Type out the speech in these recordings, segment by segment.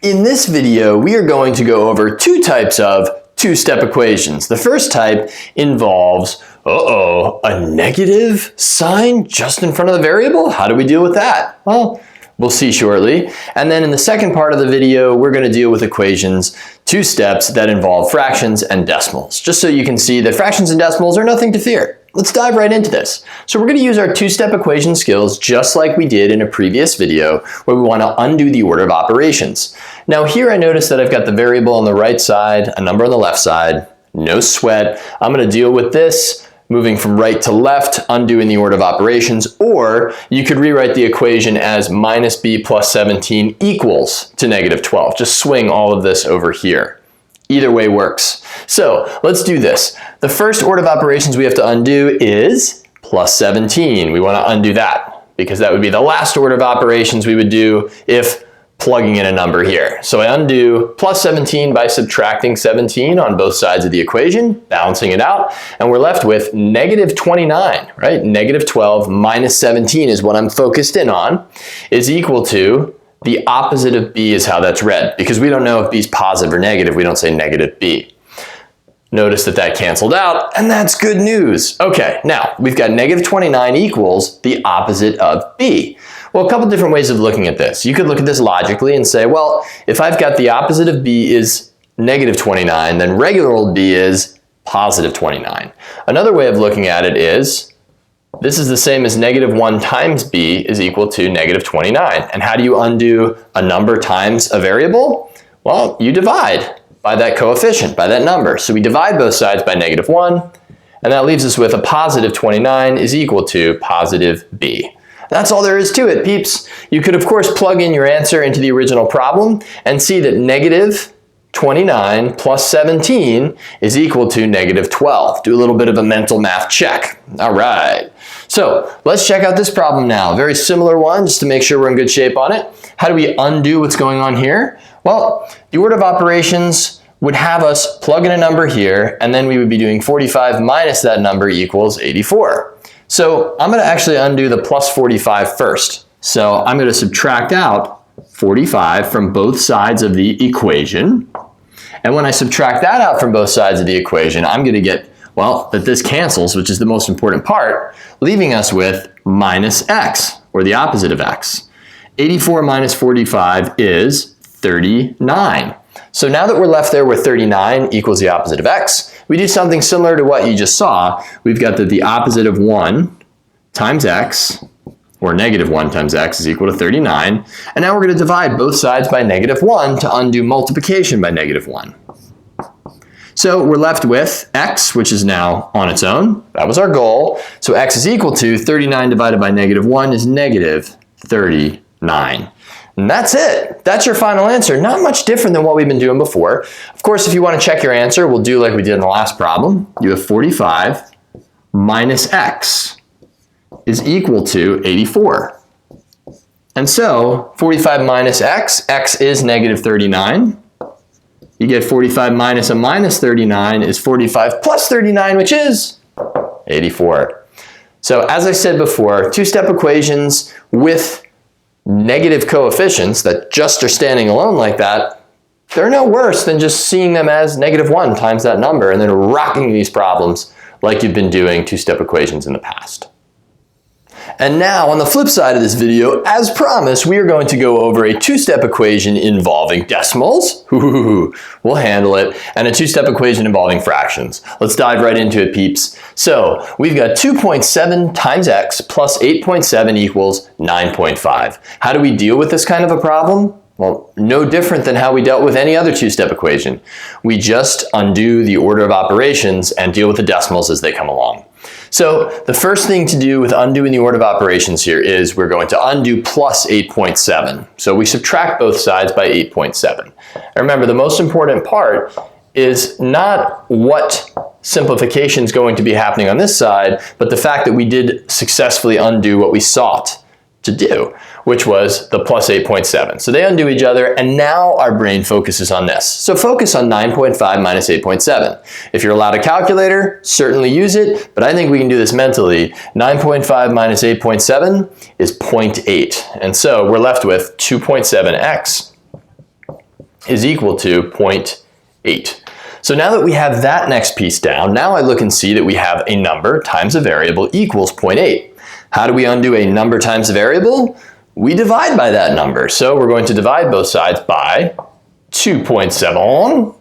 In this video, we are going to go over two types of two-step equations. The first type involves, a negative sign just in front of the variable? How do we deal with that? Well, we'll see shortly. And then in the second part of the video, we're going to deal with equations, two steps that involve fractions and decimals, just so you can see that fractions and decimals are nothing to fear. Let's dive right into this. So we're going to use our two-step equation skills just like we did in a previous video where we want to undo the order of operations. Now here I notice that I've got the variable on the right side, a number on the left side, no sweat. I'm going to deal with this moving from right to left, undoing the order of operations, or you could rewrite the equation as minus b plus 17 equals to negative 12. Just swing all of this over here. Either way works. So let's do this. The first order of operations we have to undo is plus 17. We want to undo that because that would be the last order of operations we would do if plugging in a number here. So I undo plus 17 by subtracting 17 on both sides of the equation, balancing it out, and we're left with negative 29, right? Negative 12 minus 17 is what I'm focused in on, is equal to the opposite of b is how that's read. Because we don't know if b is positive or negative, we don't say negative b. Notice that that canceled out, and that's good news. Okay, now we've got negative 29 equals the opposite of b. Well, a couple different ways of looking at this. You could look at this logically and say, well, if I've got the opposite of b is negative 29, then regular old b is positive 29. Another way of looking at it is, this is the same as negative 1 times b is equal to negative 29. And how do you undo a number times a variable? Well, you divide by that coefficient, by that number. So we divide both sides by negative 1, and that leaves us with a positive 29 is equal to positive b. That's all there is to it, peeps. You could, of course, plug in your answer into the original problem and see that negative 29 plus 17 is equal to negative 12. Do a little bit of a mental math check. All right. So let's check out this problem now. A very similar one, just to make sure we're in good shape on it. How do we undo what's going on here? Well, the order of operations would have us plug in a number here, and then we would be doing 45 minus that number equals 84. So I'm going to actually undo the plus 45 first. So I'm going to subtract out 45 from both sides of the equation. And when I subtract that out from both sides of the equation, I'm going to get, well, that this cancels, which is the most important part, leaving us with minus x, or the opposite of x. 84 minus 45 is 39. So now that we're left there with 39 equals the opposite of x, we do something similar to what you just saw. We've got that the opposite of 1 times x, or negative 1 times x, is equal to 39. And now we're going to divide both sides by negative 1 to undo multiplication by negative 1. So we're left with x, which is now on its own. That was our goal. So x is equal to 39 divided by negative 1 is negative 39. And that's it. That's your final answer. Not much different than what we've been doing before. Of course, if you want to check your answer, we'll do like we did in the last problem. You have 45 minus x is equal to 84. And so 45 minus x, x is negative 39. You get 45 minus a minus 39 is 45 plus 39, which is 84. So as I said before, two-step equations with negative coefficients that just are standing alone like that, they're no worse than just seeing them as negative 1 times that number and then rocking these problems like you've been doing two-step equations in the past. And now, on the flip side of this video, as promised, we are going to go over a two-step equation involving decimals. We'll handle it. And a two-step equation involving fractions. Let's dive right into it, peeps. So, we've got 2.7 times x plus 8.7 equals 9.5. How do we deal with this kind of a problem? Well, no different than how we dealt with any other two-step equation. We just undo the order of operations and deal with the decimals as they come along. So the first thing to do with undoing the order of operations here is we're going to undo plus 8.7. So we subtract both sides by 8.7. And remember, the most important part is not what simplification is going to be happening on this side, but the fact that we did successfully undo what we sought to do, which was the plus 8.7. So they undo each other, and now our brain focuses on this. So focus on 9.5 minus 8.7. If you're allowed a calculator, certainly use it, but I think we can do this mentally. 9.5 minus 8.7 is 0.8. And so we're left with 2.7x is equal to 0.8. So now that we have that next piece down, now I look and see that we have a number times a variable equals 0.8. How do we undo a number times a variable? We divide by that number. So we're going to divide both sides by 2.7.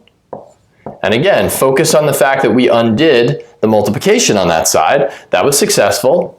And again, focus on the fact that we undid the multiplication on that side. That was successful.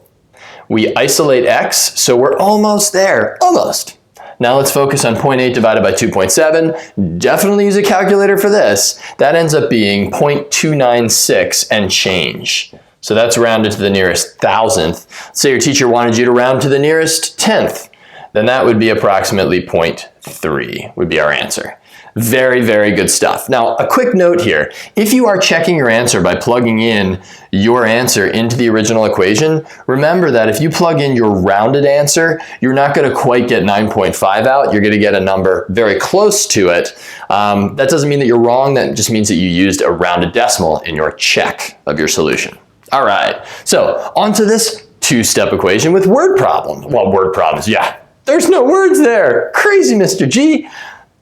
We isolate x, so we're almost there, almost. Now let's focus on 0.8 divided by 2.7. Definitely use a calculator for this. That ends up being 0.296 and change. So that's rounded to the nearest thousandth. Say your teacher wanted you to round to the nearest tenth. Then that would be approximately 0.3 would be our answer. Very, very good stuff. Now, a quick note here. If you are checking your answer by plugging in your answer into the original equation, remember that if you plug in your rounded answer, you're not going to quite get 9.5 out. You're going to get a number very close to it. That doesn't mean that you're wrong. That just means that you used a rounded decimal in your check of your solution. All right, so onto this two-step equation with word problem. Well, word problems, yeah. There's no words there. Crazy, Mr. G.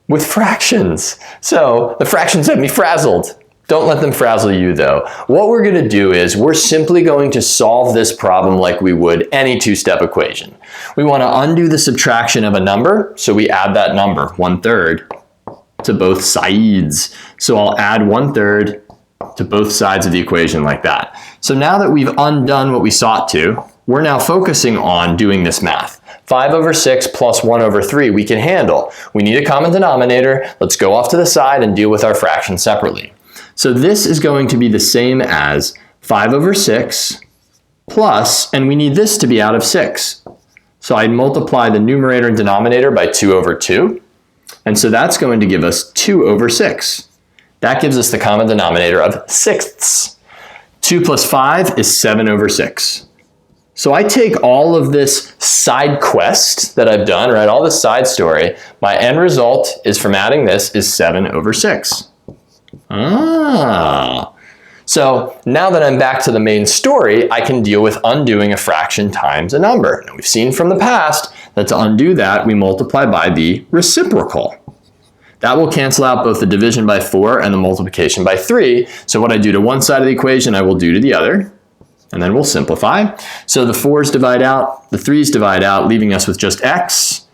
With fractions. So the fractions have me frazzled. Don't let them frazzle you though. What we're going to do is we're simply going to solve this problem like we would any two-step equation. We want to undo the subtraction of a number, so we add that number, 1/3, to both sides. So I'll add 1/3 to both sides of the equation like that. So now that we've undone what we sought to, we're now focusing on doing this math. 5/6 plus 1/3 we can handle. We need a common denominator. Let's go off to the side and deal with our fractions separately. So this is going to be the same as 5/6 plus, and we need this to be out of 6. So I multiply the numerator and denominator by 2/2. And so that's going to give us 2/6. That gives us the common denominator of sixths. 2 plus 5 is 7/6. So I take all of this side quest that I've done, right, all this side story, my end result is from adding this is 7/6. So now that I'm back to the main story, I can deal with undoing a fraction times a number. Now we've seen from the past that to undo that, we multiply by the reciprocal. That will cancel out both the division by 4 and the multiplication by 3. So what I do to one side of the equation, I will do to the other. And then we'll simplify. So the 4's divide out, the 3's divide out, leaving us with just x.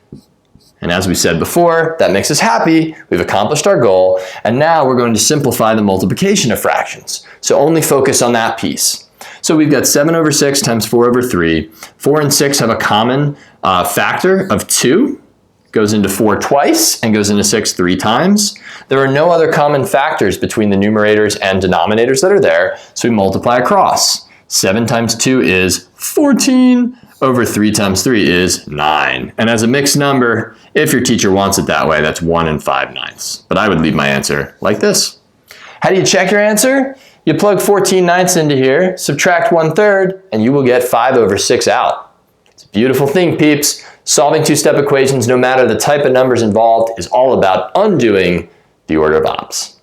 And as we said before, that makes us happy. We've accomplished our goal. And now we're going to simplify the multiplication of fractions. So only focus on that piece. So we've got 7/6 times 4/3. 4 and 6 have a common factor of 2. Goes into 4 twice and goes into 6 3 times. There are no other common factors between the numerators and denominators that are there. So we multiply across. 7 times 2 is 14, over 3 times 3 is 9. And as a mixed number, if your teacher wants it that way, that's 1 5/9. But I would leave my answer like this. How do you check your answer? You plug 14/9 into here, subtract 1/3, and you will get 5/6 out. It's a beautiful thing, peeps. Solving two-step equations, no matter the type of numbers involved, is all about undoing the order of ops.